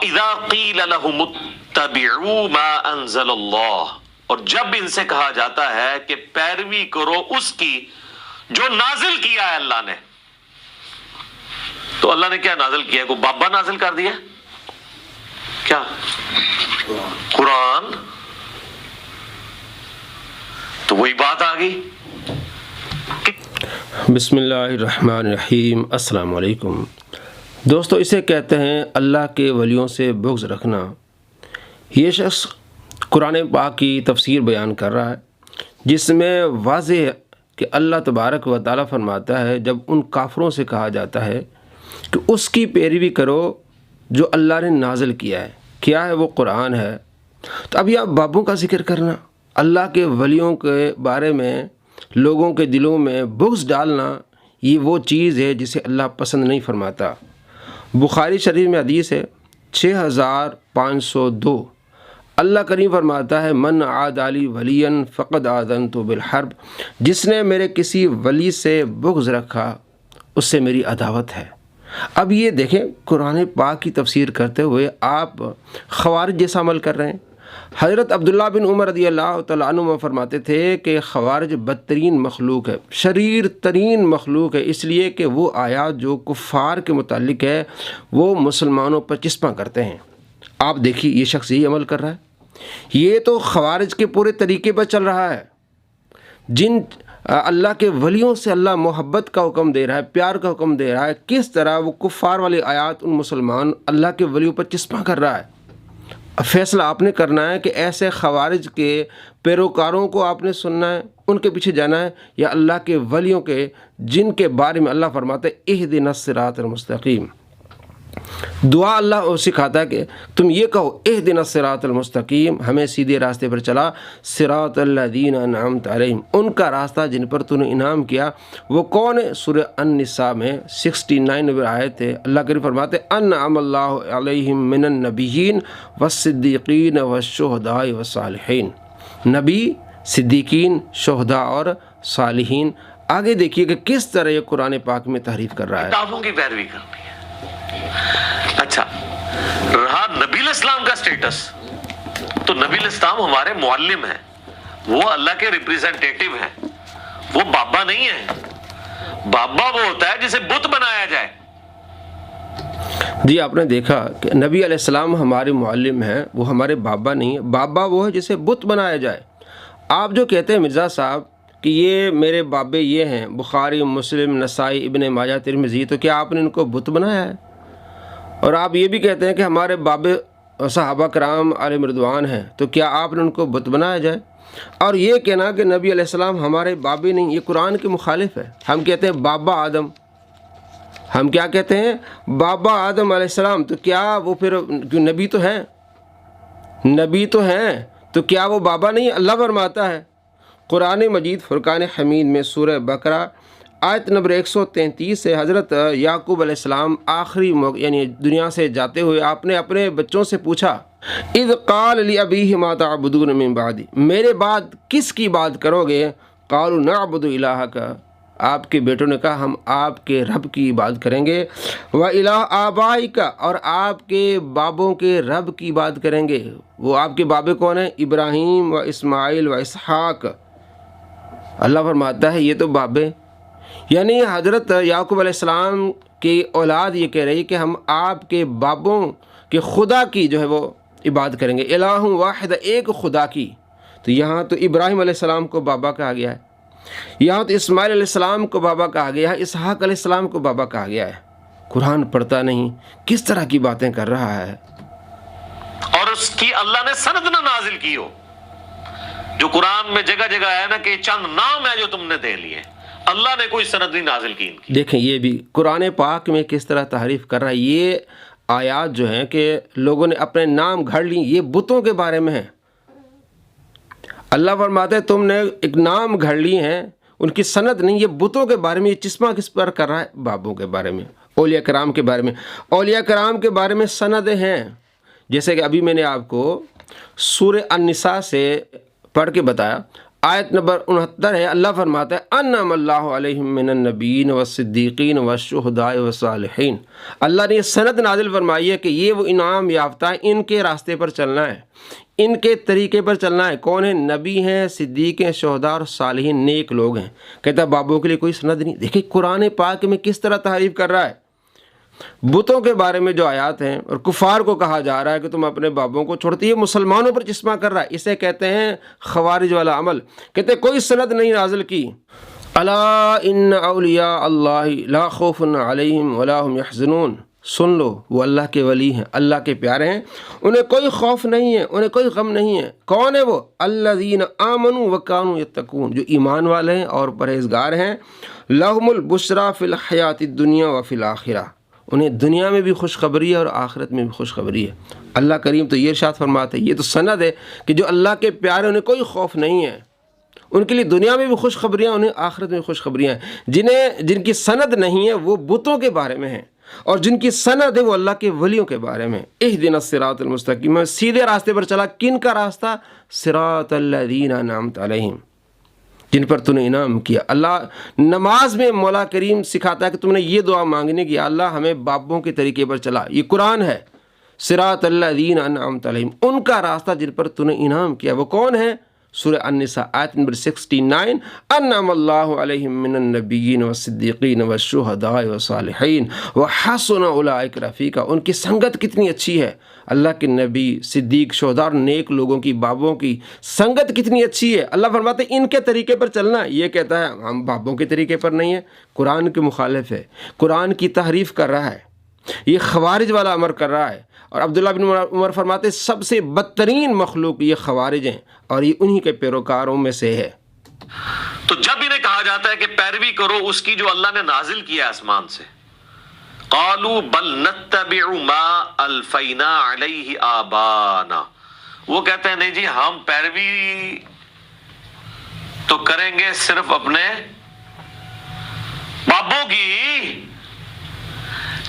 وَإِذَا قِيلَ لَهُمُ اتَّبِعُوا مَا أَنزَلَ اللَّهُ، اور جب ان سے کہا جاتا ہے کہ پیروی کرو اس کی جو نازل کیا ہے اللہ نے، تو اللہ نے کیا نازل کیا ہے؟ کوئی بابا نازل کر دیا کیا؟ قرآن، تو وہی بات آ گئی۔ بسم اللہ الرحمن الرحیم۔ السلام علیکم دوستو، اسے کہتے ہیں اللہ کے ولیوں سے بغض رکھنا۔ یہ شخص قرآن پاک کی تفسیر بیان کر رہا ہے، جس میں واضح ہے کہ اللہ تبارک و تعالیٰ فرماتا ہے جب ان کافروں سے کہا جاتا ہے کہ اس کی پیروی کرو جو اللہ نے نازل کیا ہے، کیا ہے وہ قرآن ہے، تو اب یہ بابوں کا ذکر کرنا، اللہ کے ولیوں کے بارے میں لوگوں کے دلوں میں بغض ڈالنا، یہ وہ چیز ہے جسے اللہ پسند نہیں فرماتا۔ بخاری شریف میں حدیث ہے 6502، اللہ کریم فرماتا ہے من عادى لي وليا فقد آذنت بالحرب، جس نے میرے کسی ولی سے بغض رکھا اس سے میری عداوت ہے۔ اب یہ دیکھیں، قرآن پاک کی تفسیر کرتے ہوئے آپ خوارج جیسا عمل کر رہے ہیں۔ حضرت عبداللہ بن عمر رضی اللہ تعالیٰ عنہ فرماتے تھے کہ خوارج بدترین مخلوق ہے، شریر ترین مخلوق ہے، اس لیے کہ وہ آیات جو کفار کے متعلق ہے وہ مسلمانوں پر چسپاں کرتے ہیں۔ آپ دیکھیے یہ شخص یہی عمل کر رہا ہے، یہ تو خوارج کے پورے طریقے پر چل رہا ہے۔ جن اللہ کے ولیوں سے اللہ محبت کا حکم دے رہا ہے، پیار کا حکم دے رہا ہے، کس طرح وہ کفار والی آیات ان مسلمان اللہ کے ولیوں پر چسپاں کر رہا ہے۔ فیصلہ آپ نے کرنا ہے کہ ایسے خوارج کے پیروکاروں کو آپ نے سننا ہے، ان کے پیچھے جانا ہے، یا اللہ کے ولیوں کے جن کے بارے میں اللہ فرماتا ہے اہدنا الصراط المستقیم۔ دعا اللہ سکھاتا ہے کہ تم یہ کہو اہدنا الصراط المستقیم، ہمیں سیدھے راستے پر چلا، صراط الذین انعمت علیہم، ان کا راستہ جن پر تو نے انعام کیا۔ وہ کون ہے؟ سورہ النساء میں 69 نمبر آیت ہے، اللہ کریم فرماتے ہیں انعم اللہ علیہم من النبیین والصدیقین والشہداء والصالحین، نبی، صدیقین، شہداء اور صالحین۔ آگے دیکھیے کہ کس طرح یہ قرآن پاک میں تحریف کر رہا ہے۔ کتابوں کی پیروی کرنی ہے۔ اچھا، رہا نبی علیہ السلام کا سٹیٹس، تو نبی علیہ السلام ہمارے معلم ہیں، وہ اللہ کے ریپریزنٹیٹیو ہیں، وہ بابا نہیں ہیں۔ بابا وہ ہوتا ہے جسے بت بنایا جائے۔ جی آپ نے دیکھا کہ نبی علیہ السلام ہمارے معلم ہیں، وہ ہمارے بابا نہیں ہیں۔ بابا وہ ہے جسے بت بنایا جائے۔ آپ جو کہتے ہیں مرزا صاحب کہ یہ میرے بابے یہ ہیں، بخاری، مسلم، نسائی، ابن ماجہ، ترمذی، تو کیا آپ نے ان کو بت بنایا ہے؟ اور آپ یہ بھی کہتے ہیں کہ ہمارے بابے صحابہ کرام علیہم رضوان ہیں، تو کیا آپ نے ان کو بت بنایا جائے؟ اور یہ کہنا کہ نبی علیہ السلام ہمارے بابے نہیں، یہ قرآن کے مخالف ہے۔ ہم کہتے ہیں بابا آدم، ہم کیا کہتے ہیں؟ بابا آدم علیہ السلام، تو کیا وہ پھر نبی تو ہیں؟ نبی تو ہیں، تو کیا وہ بابا نہیں؟ اللہ فرماتا ہے قرآن مجید فرقان حمید میں سورہ بقرہ آیت نمبر 133 سے، حضرت یعقوب علیہ السلام آخری یعنی دنیا سے جاتے ہوئے آپ نے اپنے بچوں سے پوچھا اذ قال لأبیہ ما تعبدون من بعدی، میرے بعد کس کی بات کرو گے؟ قالوا نعبد الہک، آپ کے بیٹوں نے کہا ہم آپ کے رب کی بات کریں گے، وَإِلَٰهَ آبَائِكَ، اور آپ کے بابوں کے رب کی بات کریں گے۔ وہ آپ کے بابے کون ہیں؟ ابراہیم و اسماعیل و اسحاق۔ اللہ فرماتا ہے یہ تو بابے، یعنی حضرت یعقوب علیہ السلام کی اولاد یہ کہہ رہی ہے کہ ہم آپ کے بابوں کے خدا کی جو ہے وہ عبادت کریں گے، الہ واحد، ایک خدا کی۔ تو یہاں تو ابراہیم علیہ السلام کو بابا کہا گیا ہے، یہاں تو اسماعیل علیہ السلام کو بابا کہا گیا ہے، اسحاق علیہ السلام کو بابا کہا گیا ہے۔ قرآن پڑھتا نہیں، کس طرح کی باتیں کر رہا ہے۔ اور اس کی اللہ نے سند نہ نازل کی ہو، جو قرآن میں جگہ جگہ ہے نا کہ چند نام ہے جو تم نے دے لیے، اللہ نے کوئی سند نہیں نازل کی ان کی۔ دیکھیں یہ بھی قرآن پاک میں کس طرح تحریف کر رہا ہے۔ یہ آیات جو ہیں کہ لوگوں نے اپنے نام گھڑ لی، یہ بتوں کے بارے میں ہیں۔ اللہ فرماتے ہیں تم نے ایک نام گھڑ لی ہیں، ان کی سند نہیں، یہ بتوں کے بارے میں، یہ چسپاں کس پر کر رہا ہے؟ بابوں کے بارے میں، اولیاء کرام کے بارے میں۔ اولیاء کرام کے بارے میں سندیں ہیں، جیسے کہ ابھی میں نے آپ کو سورہ النساء سے پڑھ کے بتایا، آیت نمبر 69 ہے، اللہ فرماتا ہے انعم اللہ علیہم من النبیین والصدیقین والشہداء والصالحین، اللہ نے یہ سند نازل فرمائی ہے کہ یہ وہ انعام یافتہ ہے، ان کے راستے پر چلنا ہے، ان کے طریقے پر چلنا ہے۔ کون ہیں؟ نبی ہیں، صدیق ہیں، شہداء اور صالحین، نیک لوگ ہیں۔ کہتا ہے بابوں کے لیے کوئی سند نہیں۔ دیکھیں قرآن پاک میں کس طرح تعریف کر رہا ہے، بتوں کے بارے میں جو آیات ہیں، اور کفار کو کہا جا رہا ہے کہ تم اپنے بابوں کو چھوڑتے، یہ مسلمانوں پر چشمہ کر رہا ہے، اسے کہتے ہیں خوارج والا عمل۔ کہتے ہیں کوئی سند نہیں نازل کی۔ الا ان اولیاء اللہ لا خوف علیہم ولا هم یحزنون، سن لو وہ اللہ کے ولی ہیں، اللہ کے پیارے ہیں، انہیں کوئی خوف نہیں ہے، انہیں کوئی غم نہیں ہے۔ کون ہے وہ؟ الذین آمنوا وکانوا یتقون، جو ایمان والے ہیں اور پرہیزگار ہیں۔ لہم البشریٰ فی الحیات الدنیا وفی الآخرہ، انہیں دنیا میں بھی خوشخبری ہے اور آخرت میں بھی خوشخبری ہے۔ اللہ کریم تو یہ ارشاد فرماتے ہیں، یہ تو سند ہے کہ جو اللہ کے پیارے انہیں کوئی خوف نہیں ہے، ان کے لیے دنیا میں بھی خوشخبریاں، انہیں آخرت میں بھی خوشخبریاں ہیں۔ جن کی سند نہیں ہے وہ بتوں کے بارے میں ہیں، اور جن کی سند ہے وہ اللہ کے ولیوں کے بارے میں۔ اہدنا الصراط المستقیم، میں سیدھے راستے پر چلا۔ کن کا راستہ؟ صراط الذین انعمت علیہم، جن پر تو نے انعام کیا۔ اللہ نماز میں مولا کریم سکھاتا ہے کہ تم نے یہ دعا مانگنے کی، اللہ ہمیں بابوں کے طریقے پر چلا۔ یہ قرآن ہے، صراط الذین انعمت علیہم، ان کا راستہ جن پر تو نے انعام کیا۔ وہ کون ہے؟ سورہ النساء آیت نمبر 69، انعم اللہ علیہم من النبیین والصدیقین والشہداء والصالحین وحسن اولئک رفیقا، ان کی سنگت کتنی اچھی ہے۔ اللہ کے نبی، صدیق، شہداء اور نیک لوگوں کی، بابوں کی سنگت کتنی اچھی ہے۔ اللہ فرماتے ہیں ان کے طریقے پر چلنا۔ یہ کہتا ہے ہم بابوں کے طریقے پر نہیں ہے، قرآن کے مخالف ہے، قرآن کی تحریف کر رہا ہے، یہ خوارج والا امر کر رہا ہے۔ اور عبداللہ بن عمر فرماتے ہیں سب سے بدترین مخلوق یہ خوارج ہیں، اور یہ انہی کے پیروکاروں میں سے ہے۔ تو جب انہیں کہا جاتا ہے کہ پیروی کرو اس کی جو اللہ نے نازل کیا آسمان سے، قالوا بل نتبع ما الفینا علیہ آبانا، وہ کہتے ہیں نہیں جی ہم پیروی تو کریں گے صرف اپنے بابوں کی،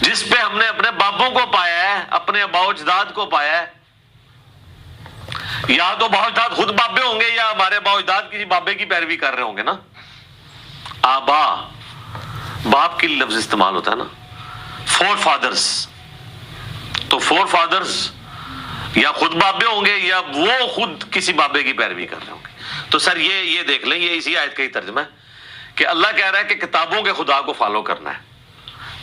جس پہ ہم نے اپنے بابوں کو پایا ہے، اپنے آباء و اجداد کو پایا ہے۔ یا تو آباء و اجداد خود بابے ہوں گے، یا ہمارے آباء و اجداد کسی بابے کی پیروی کر رہے ہوں گے نا۔ آبا، باپ کے لیے لفظ استعمال ہوتا ہے نا، فور فادرز، تو فور فادرز یا خود بابے ہوں گے یا وہ خود کسی بابے کی پیروی کر رہے ہوں گے۔ تو سر یہ دیکھ لیں، یہ اسی آیت کا ہی ترجمہ ہے کہ اللہ کہہ رہا ہے کہ کتابوں کے خدا کو فالو کرنا ہے،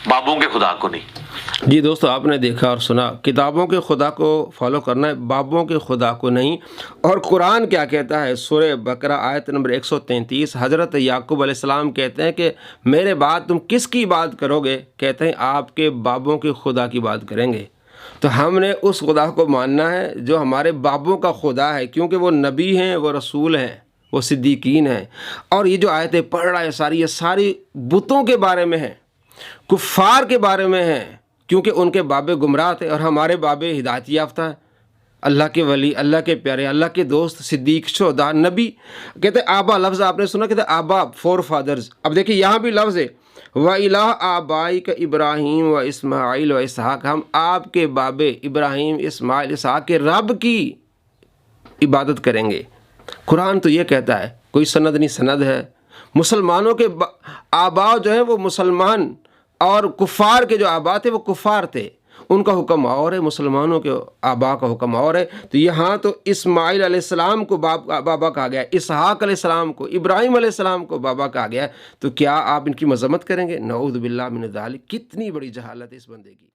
بابوں کے خدا کو نہیں۔ جی دوستو، آپ نے دیکھا اور سنا، کتابوں کے خدا کو فالو کرنا ہے، بابوں کے خدا کو نہیں۔ اور قرآن کیا کہتا ہے؟ سورہ بقرہ آیت نمبر 133، حضرت یعقوب علیہ السلام کہتے ہیں کہ میرے بعد تم کس کی بات کرو گے؟ کہتے ہیں آپ کے بابوں کے خدا کی بات کریں گے۔ تو ہم نے اس خدا کو ماننا ہے جو ہمارے بابوں کا خدا ہے، کیونکہ وہ نبی ہیں، وہ رسول ہیں، وہ صدیقین ہیں۔ اور یہ جو آیتیں پڑھ رہا ہے یہ ساری بتوں کے بارے میں ہیں، کفار کے بارے میں ہیں، کیونکہ ان کے بابے گمراہ تھے اور ہمارے بابے ہدایت یافتہ ہیں، اللہ کے ولی، اللہ کے پیارے، اللہ کے دوست، صدیق، شہداء، نبی۔ کہتے ہیں آبا، لفظ آپ نے سنا، کہتے ہیں آبا، فور فادرز۔ اب دیکھیں یہاں بھی لفظ ہے وَإِلَىٰ آبَائِكَ إِبْرَاهِيمَ وَإِسْمَاعِيلَ وَإِسْحَاقَ، ہم آپ کے بابے ابراہیم، اسماعیل، اسحاق کے رب کی عبادت کریں گے۔ قرآن تو یہ کہتا ہے، کوئی سند نہیں، سند ہے۔ مسلمانوں کے آبا جو ہیں وہ مسلمان، اور کفار کے جو آبا تھے وہ کفار تھے، ان کا حکم اور ہے، مسلمانوں کے آبا کا حکم اور ہے۔ تو یہاں تو اسماعیل علیہ السلام کو بابا کہا گیا، اسحاق علیہ السلام کو، ابراہیم علیہ السلام کو بابا کہا گیا، تو کیا آپ ان کی مذمت کریں گے؟ نعوذ باللہ من ذالک، کتنی بڑی جہالت ہے اس بندے کی۔